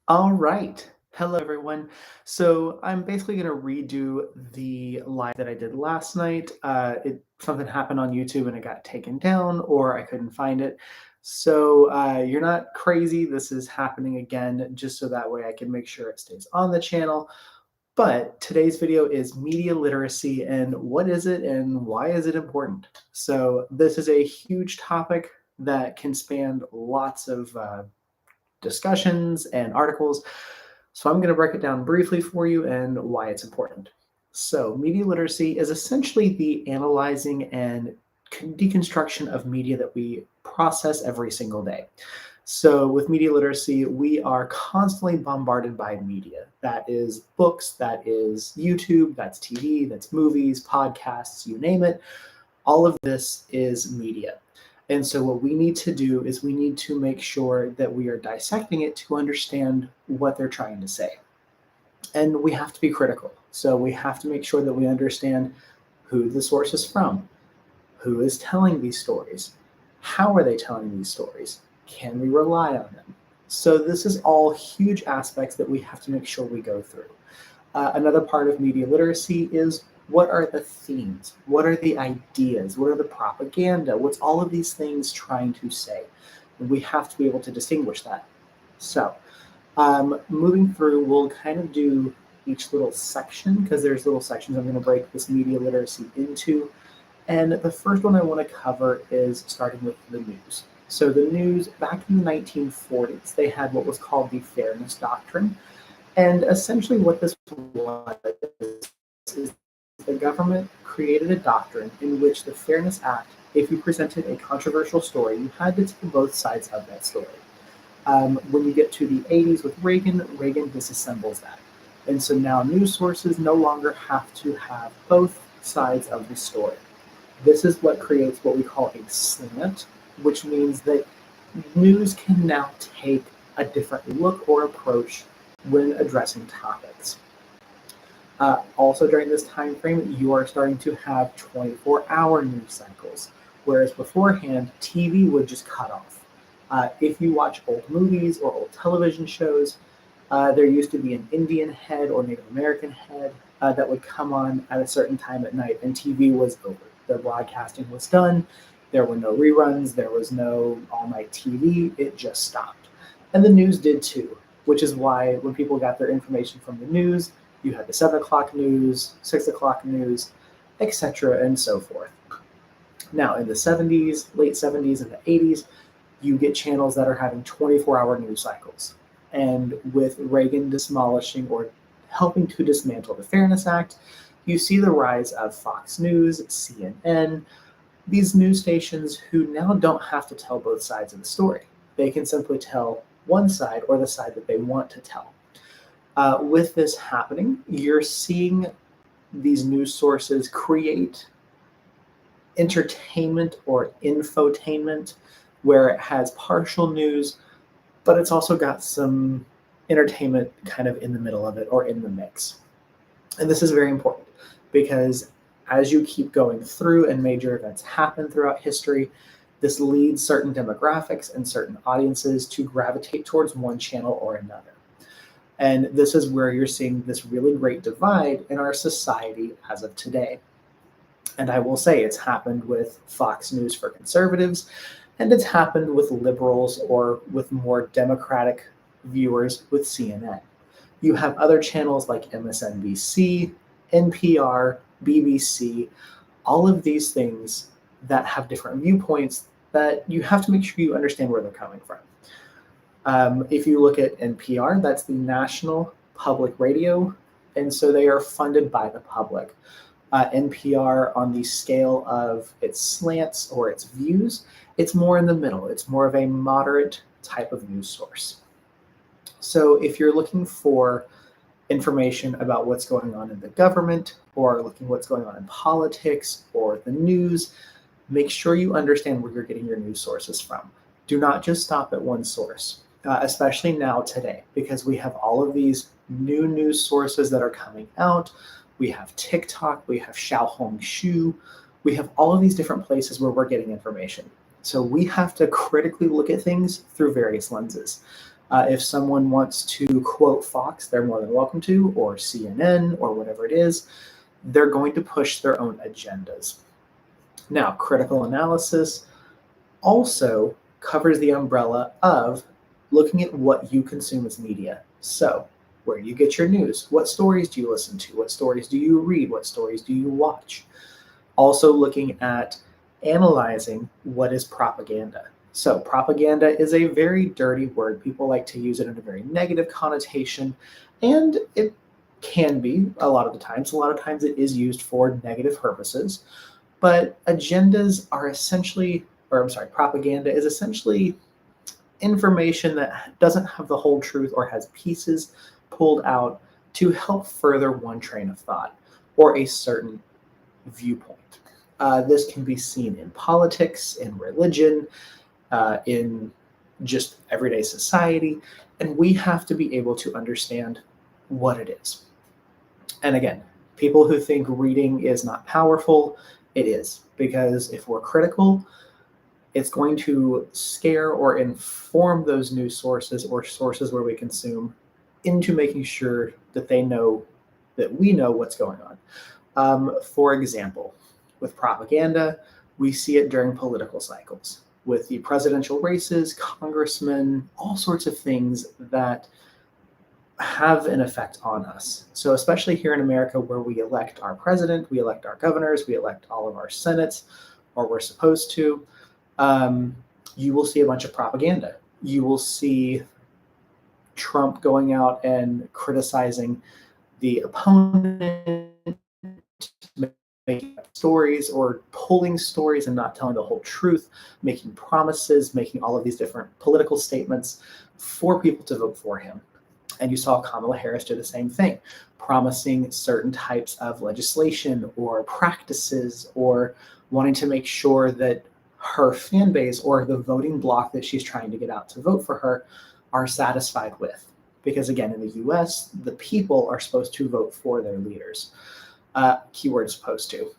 All right. Hello, everyone. So I'm basically going to redo the live that I did last night. Something happened on YouTube and it got taken down, or I couldn't find it. So you're not crazy. This is happening again, just so that way I can make sure it stays on the channel. But today's video is media literacy and what is it and why is it important? So this is a huge topic that can span lots of discussions and articles. So I'm going to break it down briefly for you and why it's important. So media literacy is essentially the analyzing and deconstruction of media that we process every single day. So with media literacy, we are constantly bombarded by media. That is books, that is YouTube, that's TV, that's movies, podcasts, you name it. All of this is media. And so, what we need to do is we need to make sure that we are dissecting it to understand what they're trying to say. And we have to be critical. So, we have to make sure that we understand who the source is from, who is telling these stories, how are they telling these stories, can we rely on them? So, this is all huge aspects that we have to make sure we go through. Another part of media literacy is what are the themes? What are the ideas? What are the propaganda? What's all of these things trying to say? And we have to be able to distinguish that. So, moving through, we'll kind of do each little section because there's little sections I'm going to break this media literacy into. And the first one I want to cover is starting with the news. So, the news back in the 1940s, they had what was called the Fairness Doctrine. And essentially, what this was is the government created a doctrine in which the Fairness Act, if you presented a controversial story, you had to tell both sides of that story. When you get to the 80s with Reagan, Reagan disassembles that. And so now news sources no longer have to have both sides of the story. This is what creates what we call a slant, which means that news can now take a different look or approach when addressing topics. Also, during this time frame, you are starting to have 24-hour news cycles, whereas beforehand, TV would just cut off. If you watch old movies or old television shows, there used to be an Indian head or Native American head that would come on at a certain time at night, and TV was over. The broadcasting was done. There were no reruns. There was no all-night TV. It just stopped. And the news did too, which is why when people got their information from the news, you had the 7 o'clock news, 6 o'clock news, etc., and so forth. Now, in the 70s, late 70s, and the 80s, you get channels that are having 24-hour news cycles. And with Reagan demolishing or helping to dismantle the Fairness Act, you see the rise of Fox News, CNN, these news stations who now don't have to tell both sides of the story. They can simply tell one side or the side that they want to tell. With this happening, you're seeing these news sources create entertainment or infotainment where it has partial news, but it's also got some entertainment kind of in the middle of it or in the mix. And this is very important because as you keep going through and major events happen throughout history, this leads certain demographics and certain audiences to gravitate towards one channel or another. And this is where you're seeing this really great divide in our society as of today. And I will say it's happened with Fox News for conservatives, and it's happened with liberals or with more democratic viewers with CNN. You have other channels like MSNBC, NPR, BBC, all of these things that have different viewpoints that you have to make sure you understand where they're coming from. If you look at NPR, that's the National Public Radio, and so they are funded by the public. NPR, on the scale of its slants or its views, it's more in the middle. It's more of a moderate type of news source. So if you're looking for information about what's going on in the government or looking what's going on in politics or the news, make sure you understand where you're getting your news sources from. Do not just stop at one source, especially now today, because we have all of these new news sources that are coming out. We have TikTok, we have Xiaohongshu, we have all of these different places where we're getting information. So we have to critically look at things through various lenses. If someone wants to quote Fox, they're more than welcome to, or CNN, or whatever it is. They're going to push their own agendas. Now, critical analysis also covers the umbrella of looking at what you consume as media. So, where do you get your news? What stories do you listen to? What stories do you read? What stories do you watch? Also, looking at analyzing what is propaganda. So, propaganda is a very dirty word. People like to use it in a very negative connotation, and it can be a lot of the times. A lot of times it is used for negative purposes, but agendas are essentially, or I'm sorry, propaganda is essentially information that doesn't have the whole truth or has pieces pulled out to help further one train of thought or a certain viewpoint. This can be seen in politics, in religion, in just everyday society, and we have to be able to understand what it is. And again, people who think reading is not powerful, it is, because if we're critical, it's going to scare or inform those news sources or sources where we consume into making sure that they know that we know what's going on. For example, with propaganda, we see it during political cycles with the presidential races, congressmen, all sorts of things that have an effect on us. So especially here in America, where we elect our president, we elect our governors, we elect all of our senates, or we're supposed to, you will see a bunch of propaganda. You will see Trump going out and criticizing the opponent, making up stories or pulling stories and not telling the whole truth, making promises, making all of these different political statements for people to vote for him. And you saw Kamala Harris do the same thing, promising certain types of legislation or practices or wanting to make sure that her fan base or the voting bloc that she's trying to get out to vote for her are satisfied with. Because again, in the US, the people are supposed to vote for their leaders. Keyword supposed to.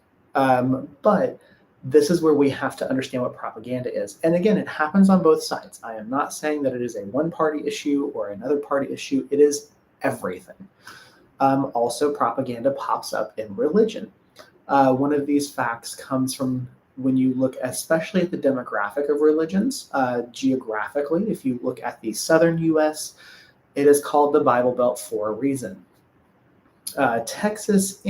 But this is where we have to understand what propaganda is. And again, it happens on both sides. I am not saying that it is a one-party issue or another party issue. It is everything. Also, propaganda pops up in religion. One of these facts comes from when you look especially at the demographic of religions, geographically. If you look at the southern US, it is called the Bible Belt for a reason. Texas,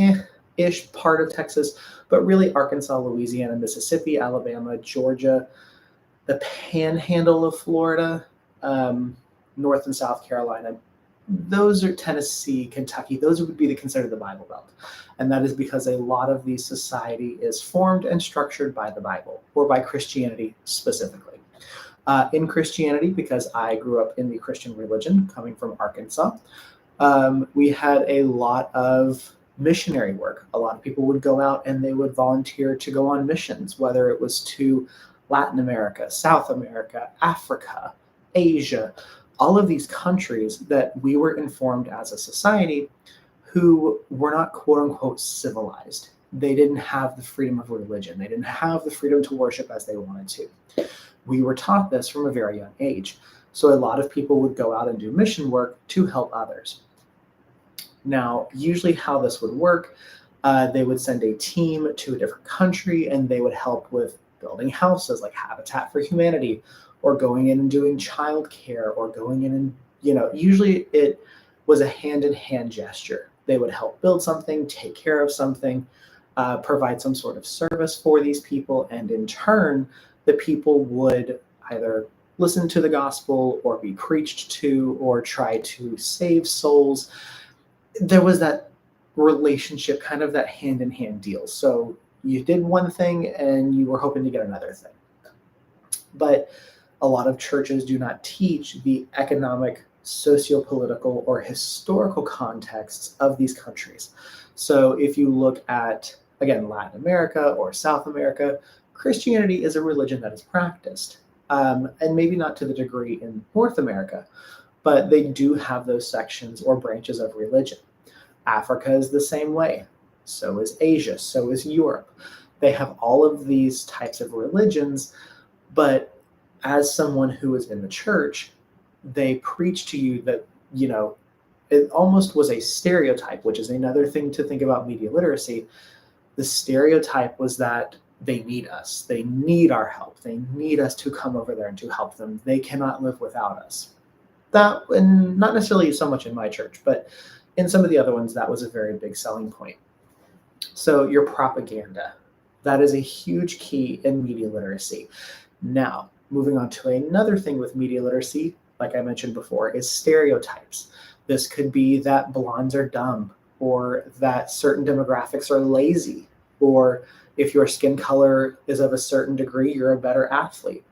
ish part of Texas, but really Arkansas, Louisiana, Mississippi, Alabama, Georgia, the panhandle of Florida, North and South Carolina. Those are Tennessee, Kentucky. Those would be considered the Bible Belt. And that is because a lot of the society is formed and structured by the Bible or by Christianity specifically. In Christianity, because I grew up in the Christian religion coming from Arkansas, we had a lot of missionary work. A lot of people would go out and they would volunteer to go on missions, whether it was to Latin America, South America, Africa, Asia, all of these countries that we were informed as a society who were not quote unquote civilized. They didn't have the freedom of religion. They didn't have the freedom to worship as they wanted to. We were taught this from a very young age. So a lot of people would go out and do mission work to help others. Now, usually how this would work, they would send a team to a different country and they would help with building houses like Habitat for Humanity or going in and doing childcare or going in and, usually it was a hand-in-hand gesture. They would help build something, take care of something, provide some sort of service for these people, and in turn, the people would either listen to the gospel or be preached to or try to save souls. There was that relationship, kind of that hand-in-hand deal. So you did one thing and you were hoping to get another thing. But a lot of churches do not teach the economic, socio-political, or historical contexts of these countries. So if you look at, again, Latin America or South America, Christianity is a religion that is practiced. And maybe not to the degree in North America, but they do have those sections or branches of religion. Africa is the same way. So is Asia. So is Europe. They have all of these types of religions, but as someone who is in the church, they preach to you that, it almost was a stereotype, which is another thing to think about media literacy. The stereotype was that they need us. They need our help. They need us to come over there and to help them. They cannot live without us. That, and not necessarily so much in my church, but in some of the other ones, that was a very big selling point. So your propaganda, that is a huge key in media literacy. Now, moving on to another thing with media literacy, like I mentioned before, is stereotypes. This could be that blondes are dumb, or that certain demographics are lazy, or if your skin color is of a certain degree, you're a better athlete.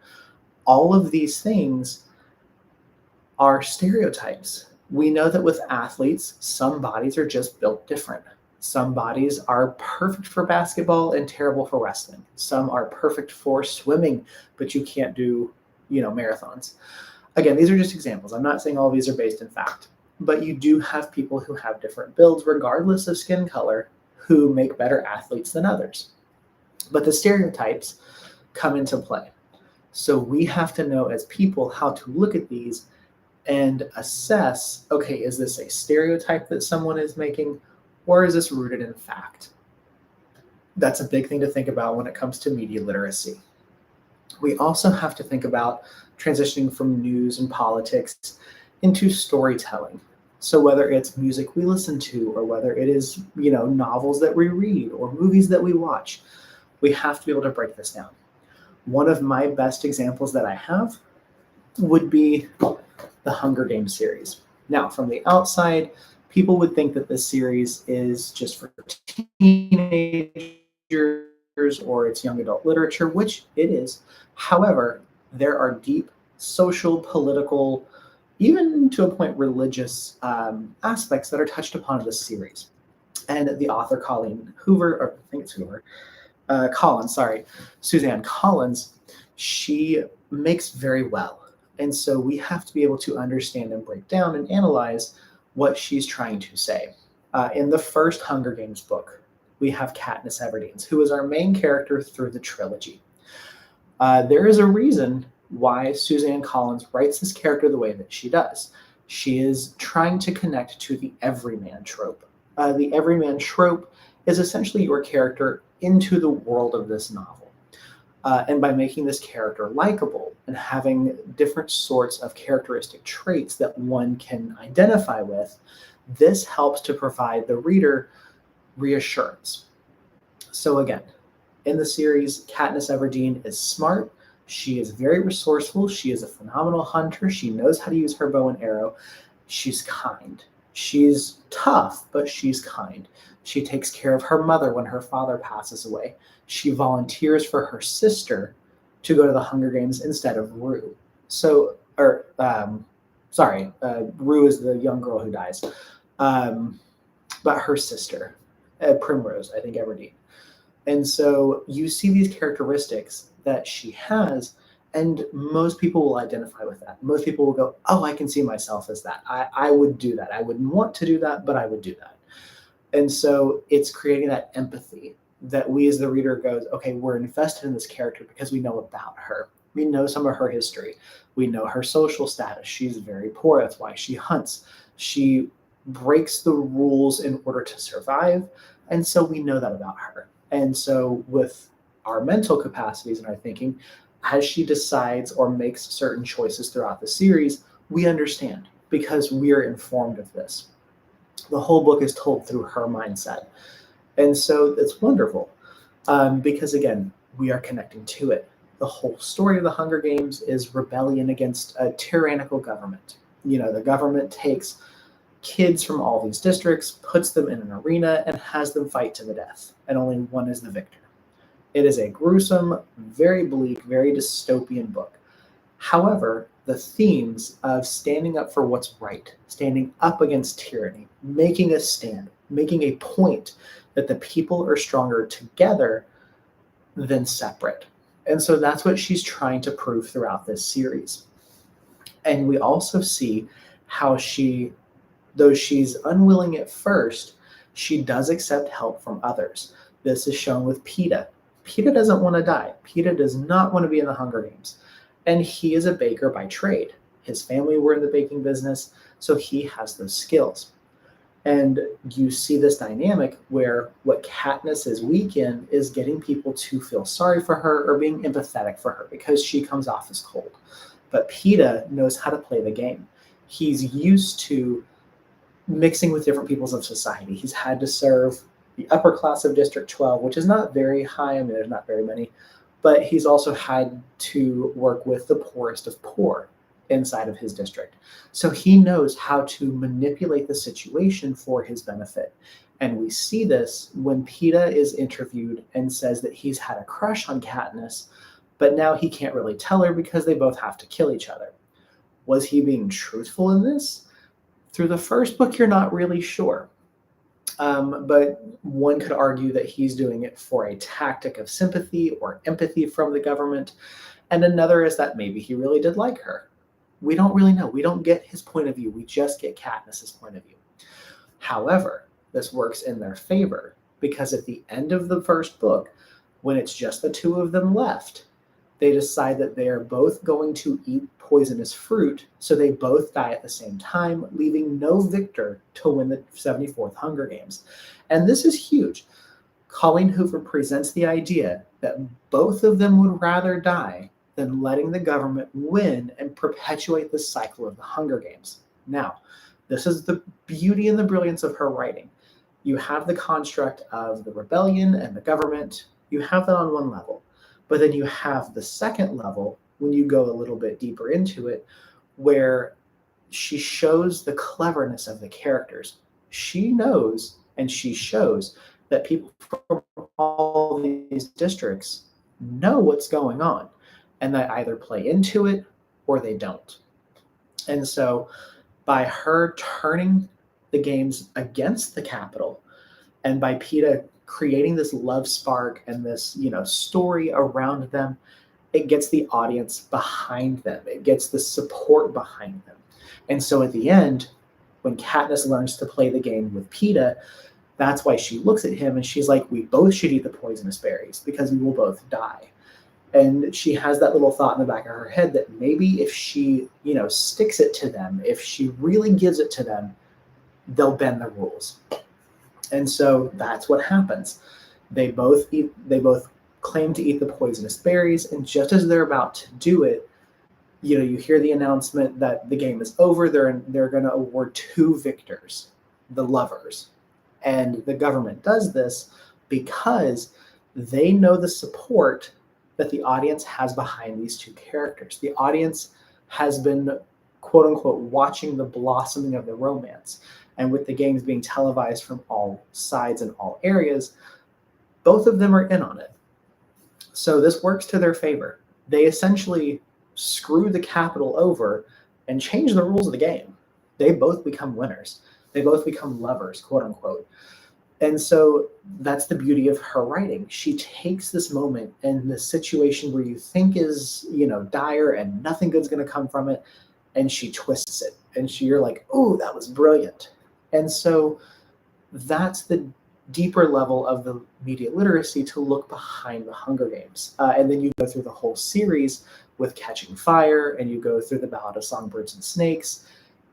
All of these things are stereotypes. We know that with athletes, some bodies are just built different. Some bodies are perfect for basketball and terrible for wrestling. Some are perfect for swimming, but you can't do, marathons. Again, these are just examples. I'm not saying all of these are based in fact, but you do have people who have different builds, regardless of skin color, who make better athletes than others. But the stereotypes come into play. So we have to know as people how to look at these and assess, okay, is this a stereotype that someone is making, or is this rooted in fact? That's a big thing to think about when it comes to media literacy. We also have to think about transitioning from news and politics into storytelling. So whether it's music we listen to, or whether it is, novels that we read or movies that we watch, we have to be able to break this down. One of my best examples that I have would be the Hunger Games series. Now, from the outside, people would think that this series is just for teenagers or it's young adult literature, which it is. However, there are deep social, political, even to a point religious aspects that are touched upon in this series. And the author, Colleen Hoover, or I think it's Hoover, Collins, sorry, Suzanne Collins, she makes very well. And so we have to be able to understand and break down and analyze what she's trying to say. In the first Hunger Games book, we have Katniss Everdeen, who is our main character through the trilogy. There is a reason why Suzanne Collins writes this character the way that she does. She is trying to connect to the everyman trope. The everyman trope is essentially your character into the world of this novel. And by making this character likable and having different sorts of characteristic traits that one can identify with, this helps to provide the reader reassurance. So again, in the series, Katniss Everdeen is smart. She is very resourceful. She is a phenomenal hunter. She knows how to use her bow and arrow. She's kind. She's tough, but she's kind. She takes care of her mother when her father passes away. She volunteers for her sister to go to the Hunger Games instead of Rue. Rue is the young girl who dies. But her sister, Primrose, I think, Everdeen. And so you see these characteristics that she has, and most people will identify with that. Most people will go, oh, I can see myself as that. I would do that. I wouldn't want to do that, but I would do that. And so it's creating that empathy that we as the reader goes, okay, we're invested in this character because we know about her. We know some of her history. We know her social status. She's very poor. That's why she hunts. She breaks the rules in order to survive. And so we know that about her. And so with our mental capacities and our thinking, as she decides or makes certain choices throughout the series, we understand because we are informed of this. The whole book is told through her mindset. And so it's wonderful because, again, we are connecting to it. The whole story of the Hunger Games is rebellion against a tyrannical government. The government takes kids from all these districts, puts them in an arena, and has them fight to the death. And only one is the victor. It is a gruesome, very bleak, very dystopian book. However, the themes of standing up for what's right, standing up against tyranny, making a stand, making a point that the people are stronger together than separate. And so that's what she's trying to prove throughout this series. And we also see how she, though she's unwilling at first, she does accept help from others. This is shown with Peeta. Peeta doesn't want to die. Peeta does not want to be in the Hunger Games. And he is a baker by trade. His family were in the baking business, so he has those skills. And you see this dynamic where what Katniss is weak in is getting people to feel sorry for her or being empathetic for her because she comes off as cold. But Peeta knows how to play the game. He's used to mixing with different peoples of society. He's had to serve the upper class of District 12, which is not very high. I mean, there's not very many. But he's also had to work with the poorest of poor inside of his district. So he knows how to manipulate the situation for his benefit. And we see this when Peeta is interviewed and says that he's had a crush on Katniss, but now he can't really tell her because they both have to kill each other. Was he being truthful in this? Through the first book, you're not really sure. But one could argue that he's doing it for a tactic of sympathy or empathy from the government. And another is that maybe he really did like her. We don't really know. We don't get his point of view. We just get Katniss's point of view. However, this works in their favor because at the end of the first book, when it's just the two of them left, they decide that they are both going to eat poisonous fruit, so they both die at the same time, leaving no victor to win the 74th Hunger Games. And this is huge. Colleen Hoover presents the idea that both of them would rather die than letting the government win and perpetuate the cycle of the Hunger Games. Now, this is the beauty and the brilliance of her writing. You have the construct of the rebellion and the government. You have that on one level. But then you have the second level, when you go a little bit deeper into it, where she shows the cleverness of the characters. She knows and she shows that people from all these districts know what's going on, and they either play into it or they don't. And so by her turning the games against the Capitol, and by Peeta creating this love spark and this, story around them, it gets the audience behind them. It gets the support behind them. And so at the end, when Katniss learns to play the game with Peeta, that's why she looks at him and she's like, we both should eat the poisonous berries because we will both die. And she has that little thought in the back of her head that maybe if she, sticks it to them, if she really gives it to them, they'll bend the rules. And so that's what happens. They both claim to eat the poisonous berries, and just as they're about to do it, you hear the announcement that the game is over. They're going to award two victors, the lovers. And the government does this because they know the support that the audience has behind these two characters. The audience has been, quote unquote, watching the blossoming of the romance. And with the games being televised from all sides and all areas, both of them are in on it. So this works to their favor. They essentially screw the Capitol over and change the rules of the game. They both become winners. They both become lovers, quote unquote. And so that's the beauty of her writing. She takes this moment and the situation where you think is, dire and nothing good's going to come from it, and she twists it. And you're like, oh, that was brilliant. And so that's the deeper level of the media literacy to look behind the Hunger Games. And then you go through the whole series with Catching Fire, and you go through the Ballad of Songbirds and Snakes.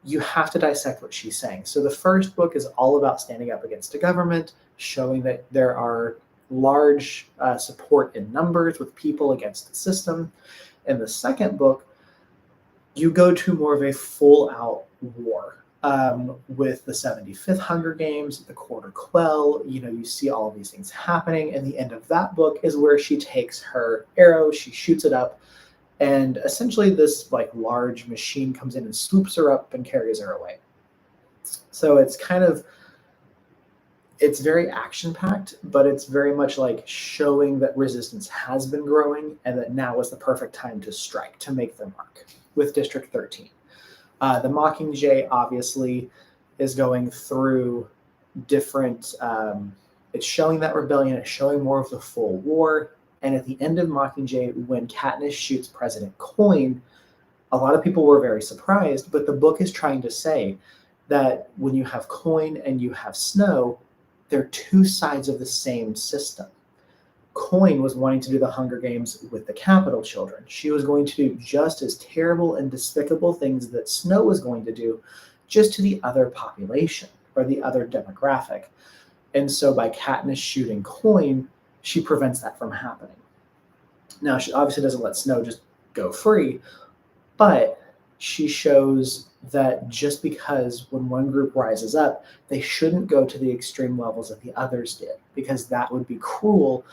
You have to dissect what she's saying. So the first book is all about standing up against the government, showing that there are large support in numbers with people against the system. In the second book, you go to more of a full-out war with the 75th Hunger Games, the Quarter Quell. You see all of these things happening, and the end of that book is where she takes her arrow, she shoots it up, and essentially this large machine comes in and swoops her up and carries her away. So it's very action-packed, but it's very much like showing that resistance has been growing and that now is the perfect time to strike, to make their mark with District 13. The Mockingjay obviously is going through different, it's showing that rebellion, it's showing more of the full war. And at the end of Mockingjay, when Katniss shoots President Coin, a lot of people were very surprised, but the book is trying to say that when you have Coin and you have Snow, they're two sides of the same system. Coin was wanting to do the Hunger Games with the Capital children. She was going to do just as terrible and despicable things that Snow was going to do, just to the other population or the other demographic. And so by Katniss shooting Coin, she prevents that from happening. Now, she obviously doesn't let Snow just go free, but she shows that just because when one group rises up, they shouldn't go to the extreme levels that the others did, because that would be cruel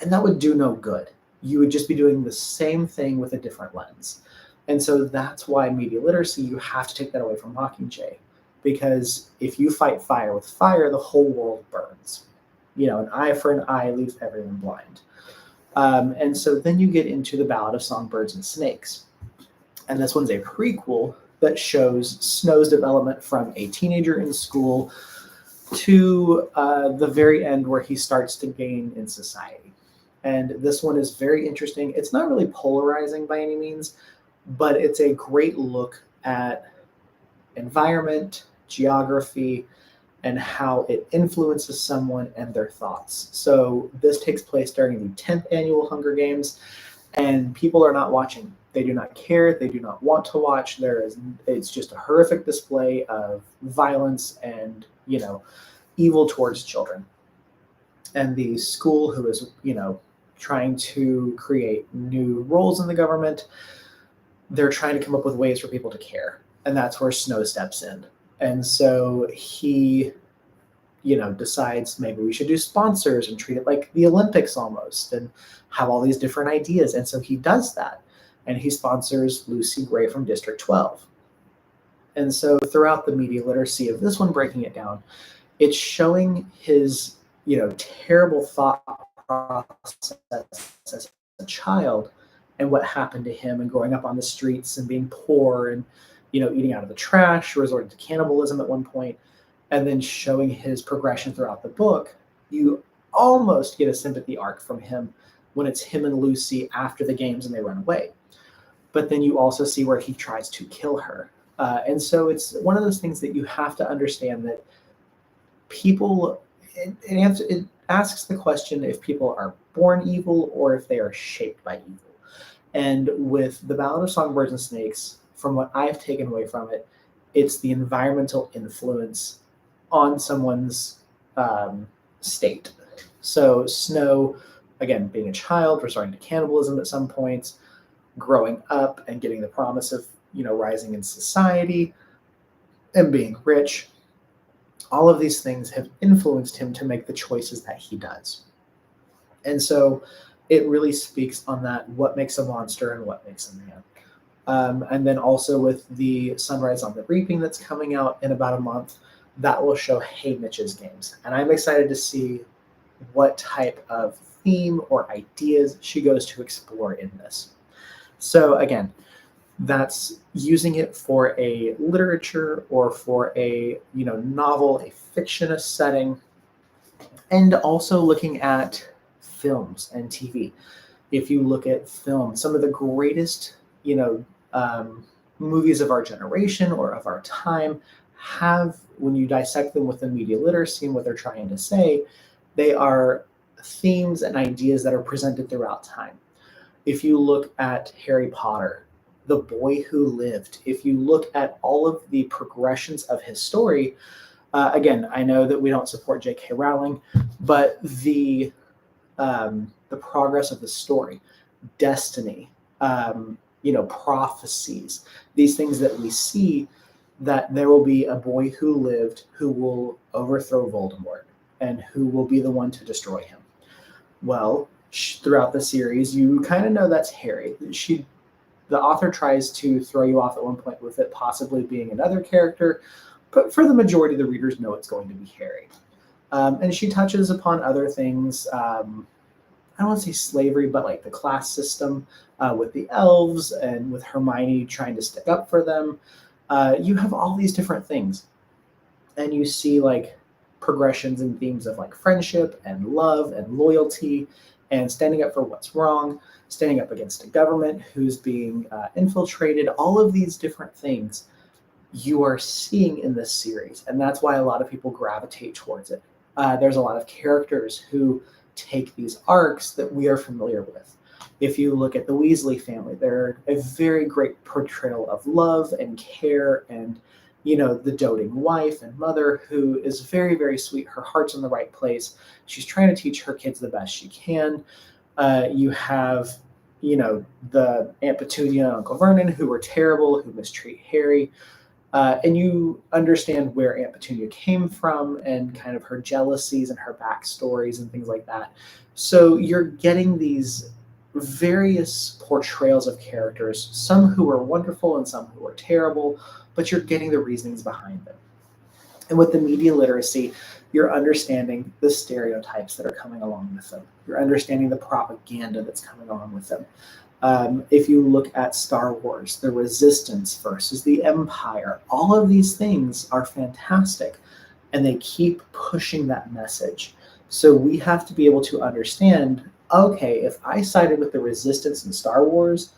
and that would do no good. You would just be doing the same thing with a different lens. And so that's why media literacy, you have to take that away from Mockingjay, because if you fight fire with fire, the whole world burns. An eye for an eye leaves everyone blind. And so then you get into the Ballad of Songbirds and Snakes. And this one's a prequel that shows Snow's development from a teenager in school to the very end where he starts to gain in society. And this one is very interesting. It's not really polarizing by any means, but it's a great look at environment, geography, and how it influences someone and their thoughts. So this takes place during the 10th annual Hunger Games, and people are not watching. They do not care. They do not want to watch. It's just a horrific display of violence and, evil towards children. And the school, who is, trying to create new roles in the government, they're trying to come up with ways for people to care. And that's where Snow steps in. And so he, decides maybe we should do sponsors and treat it like the Olympics almost and have all these different ideas. And so he does that. And he sponsors Lucy Gray from District 12. And so throughout the media literacy of this one, breaking it down, it's showing his, terrible thought process as a child and what happened to him and growing up on the streets and being poor and, eating out of the trash, resorting to cannibalism at one point, and then showing his progression throughout the book. You almost get a sympathy arc from him when it's him and Lucy after the games and they run away. But then you also see where he tries to kill her. And so it's one of those things that you have to understand that people, it asks the question if people are born evil or if they are shaped by evil. And with the Ballad of Songbirds and Snakes, from what I've taken away from it, it's the environmental influence on someone's state. So Snow, again, being a child, resorting to cannibalism at some points, growing up and getting the promise of, rising in society and being rich. All of these things have influenced him to make the choices that he does. And so it really speaks on that, what makes a monster and what makes a man. And then also with the Sunrise on the Reaping that's coming out in about a month, that will show Haymitch's games. And I'm excited to see what type of theme or ideas she goes to explore in this. So again, that's using it for a literature or for a novel, a fictionist setting, and also looking at films and TV. If you look at film, some of the greatest movies of our generation or of our time have, when you dissect them with the media literacy and what they're trying to say, they are themes and ideas that are presented throughout time. If you look at Harry Potter, The Boy Who Lived, if you look at all of the progressions of his story, again, I know that we don't support J.K. Rowling, but the progress of the story, destiny, prophecies, these things that we see, that there will be a boy who lived who will overthrow Voldemort and who will be the one to destroy him. Well, throughout the series, you kind of know that's Harry. The author tries to throw you off at one point with it possibly being another character, but for the majority of the readers know it's going to be Harry. And she touches upon other things, I don't want to say slavery, but like the class system with the elves and with Hermione trying to stick up for them. You have all these different things. And you see like progressions and themes of like friendship and love and loyalty and standing up for what's wrong, standing up against a government who's being infiltrated, all of these different things you are seeing in this series. And that's why a lot of people gravitate towards it. There's a lot of characters who take these arcs that we are familiar with. If you look at the Weasley family, they're a very great portrayal of love and care, and the doting wife and mother who is very, very sweet. Her heart's in the right place. She's trying to teach her kids the best she can. You have, the Aunt Petunia and Uncle Vernon who are terrible, who mistreat Harry. And you understand where Aunt Petunia came from and kind of her jealousies and her backstories and things like that. So you're getting these various portrayals of characters, some who are wonderful and some who are terrible, but you're getting the reasonings behind them. And with the media literacy, you're understanding the stereotypes that are coming along with them. You're understanding the propaganda that's coming along with them. If you look at Star Wars, the Resistance versus the Empire, all of these things are fantastic, and they keep pushing that message. So we have to be able to understand, okay, if I sided with the Resistance in Star Wars,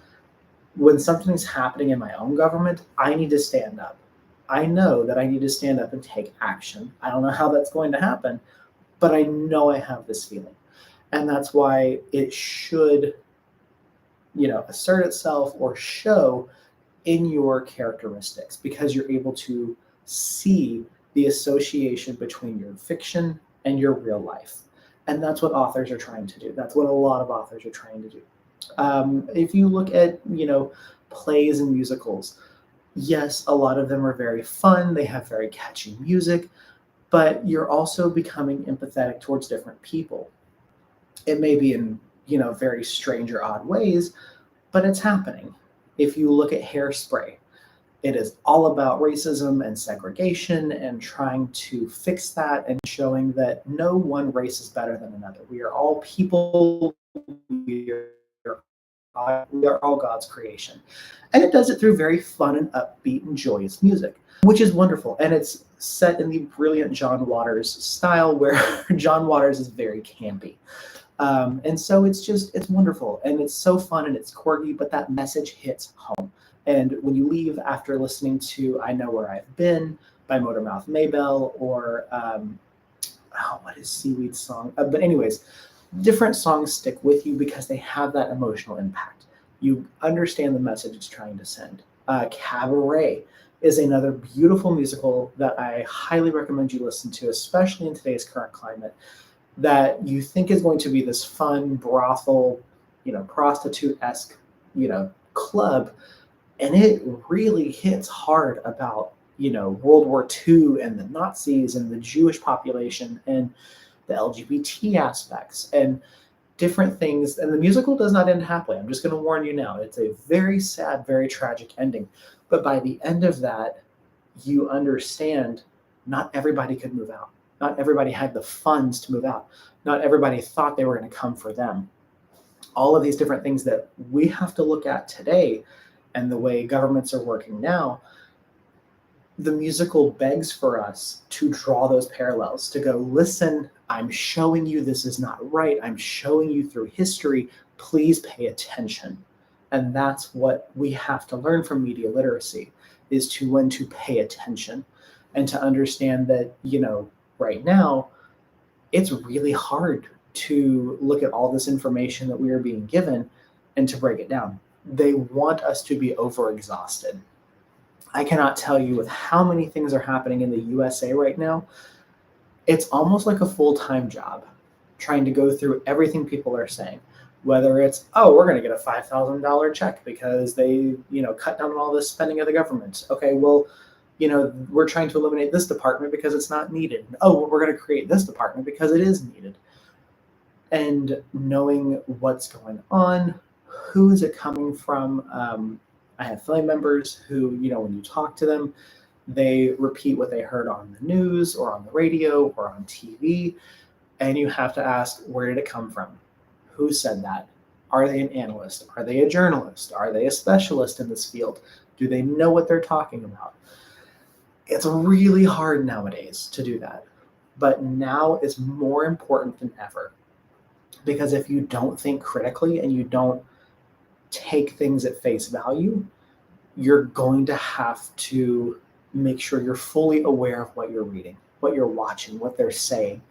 when something's happening in my own government, I need to stand up. I know that I need to stand up and take action. I don't know how that's going to happen, but I know I have this feeling. And that's why it should assert itself or show in your characteristics, because you're able to see the association between your fiction and your real life. And that's what authors are trying to do. That's what a lot of authors are trying to do. If you look at, plays and musicals, yes, a lot of them are very fun. They have very catchy music, but you're also becoming empathetic towards different people. It may be in, very strange or odd ways, but it's happening. If you look at Hairspray, it is all about racism and segregation and trying to fix that and showing that no one race is better than another. We are all people. We are all God's creation. And it does it through very fun and upbeat and joyous music, which is wonderful. And it's set in the brilliant John Waters style, where John Waters is very campy. And so it's wonderful, and it's so fun, and it's quirky, but that message hits home. And when you leave after listening to I Know Where I've Been by Motormouth Maybelle, or what is Seaweed's song? But anyways, different songs stick with you because they have that emotional impact. You understand the message it's trying to send. Cabaret is another beautiful musical that I highly recommend you listen to, especially in today's current climate, that you think is going to be this fun brothel, prostitute-esque, club. And it really hits hard about, World War II and the Nazis and the Jewish population and the LGBT aspects and different things. And the musical does not end happily. I'm just going to warn you now. It's a very sad, very tragic ending. But by the end of that, you understand not everybody could move out. Not everybody had the funds to move out. Not everybody thought they were going to come for them. All of these different things that we have to look at today, and the way governments are working now, the musical begs for us to draw those parallels, to go, listen, I'm showing you this is not right. I'm showing you through history. Please pay attention. And that's what we have to learn from media literacy, is to when to pay attention and to understand that, right now, it's really hard to look at all this information that we are being given and to break it down. They want us to be overexhausted. I cannot tell you with how many things are happening in the USA right now. It's almost like a full-time job trying to go through everything people are saying. Whether it's, we're going to get a $5,000 check because they, cut down on all this spending of the government. Okay, well, we're trying to eliminate this department because it's not needed. Oh, well, we're going to create this department because it is needed. And knowing what's going on, who is it coming from? I have family members who, when you talk to them, they repeat what they heard on the news or on the radio or on TV. And you have to ask, where did it come from? Who said that? Are they an analyst? Are they a journalist? Are they a specialist in this field? Do they know what they're talking about? It's really hard nowadays to do that. But now it's more important than ever. Because if you don't think critically and you don't take things at face value, you're going to have to make sure you're fully aware of what you're reading, what you're watching, what they're saying.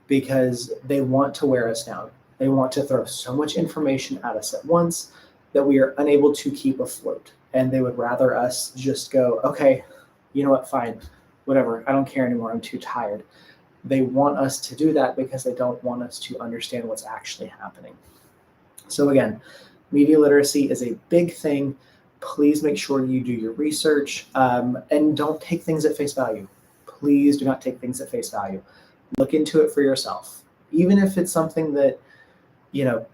because they want to wear us down. They want to throw so much information at us at once that we are unable to keep afloat. And they would rather us just go, okay, you know what, fine, whatever, I don't care anymore, I'm too tired. They want us to do that because they don't want us to understand what's actually happening. So again, media literacy is a big thing. Please make sure you do your research, and don't take things at face value. Please do not take things at face value. Look into it for yourself. Even if it's something that,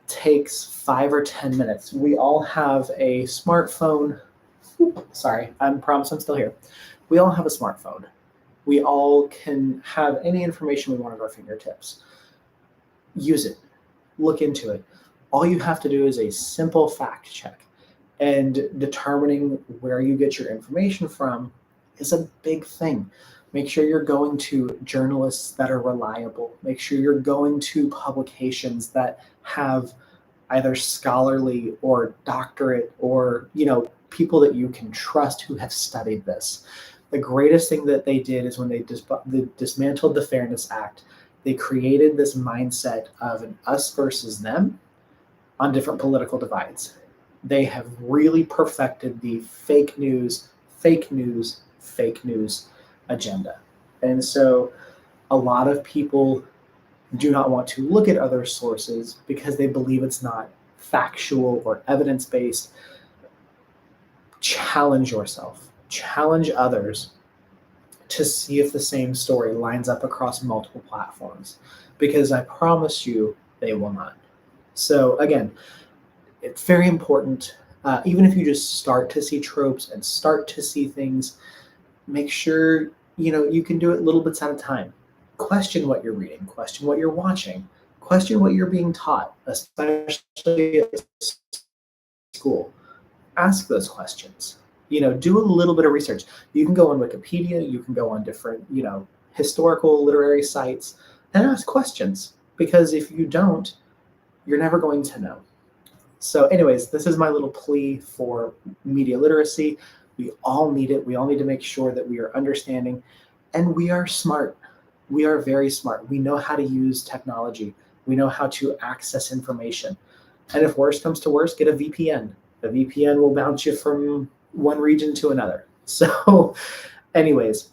takes 5 or 10 minutes. We all have a smartphone. Sorry, I promise I'm still here. We all have a smartphone. We all can have any information we want at our fingertips. Use it. Look into it. All you have to do is a simple fact check. And determining where you get your information from is a big thing. Make sure you're going to journalists that are reliable. Make sure you're going to publications that have either scholarly or doctorate or, people that you can trust who have studied this. The greatest thing that they did is when they dismantled the Fairness Act, they created this mindset of an us versus them on different political divides. They have really perfected the fake news agenda. And so a lot of people do not want to look at other sources because they believe it's not factual or evidence-based. Challenge yourself, challenge others to see if the same story lines up across multiple platforms, because I promise you they will not. So again, it's very important. Even if you just start to see tropes and start to see things, make sure you can do it little bits at a time. Question what you're reading, question what you're watching, question what you're being taught, especially at school. Ask those questions. Do a little bit of research. You can go on Wikipedia, you can go on different, historical literary sites and ask questions, because if you don't, you're never going to know. So anyways, this is my little plea for media literacy. We all need it. We all need to make sure that we are understanding, and we are smart. We are very smart. We know how to use technology. We know how to access information. And if worst comes to worst, get a VPN. The VPN will bounce you from one region to another. So anyways,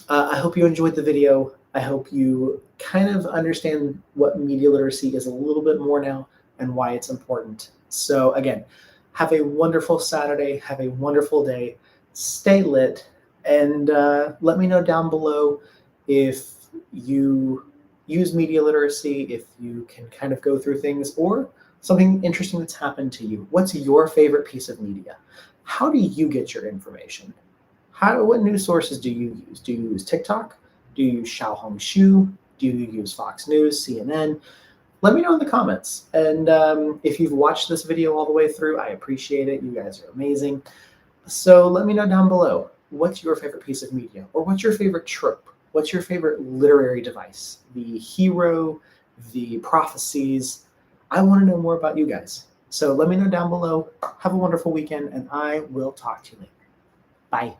I hope you enjoyed the video. I hope you kind of understand what media literacy is a little bit more now and why it's important. So again, have a wonderful Saturday. Have a wonderful day. Stay lit. And let me know down below if you use media literacy, if you can kind of go through things, or something interesting that's happened to you. What's your favorite piece of media? How do you get your information? What news sources do you use? Do you use TikTok? Do you use Xiaohongshu? Do you use Fox News, CNN? Let me know in the comments. And if you've watched this video all the way through, I appreciate it. You guys are amazing. So let me know down below, what's your favorite piece of media? Or what's your favorite trope? What's your favorite literary device? The hero, the prophecies? I want to know more about you guys. So let me know down below. Have a wonderful weekend, and I will talk to you later. Bye.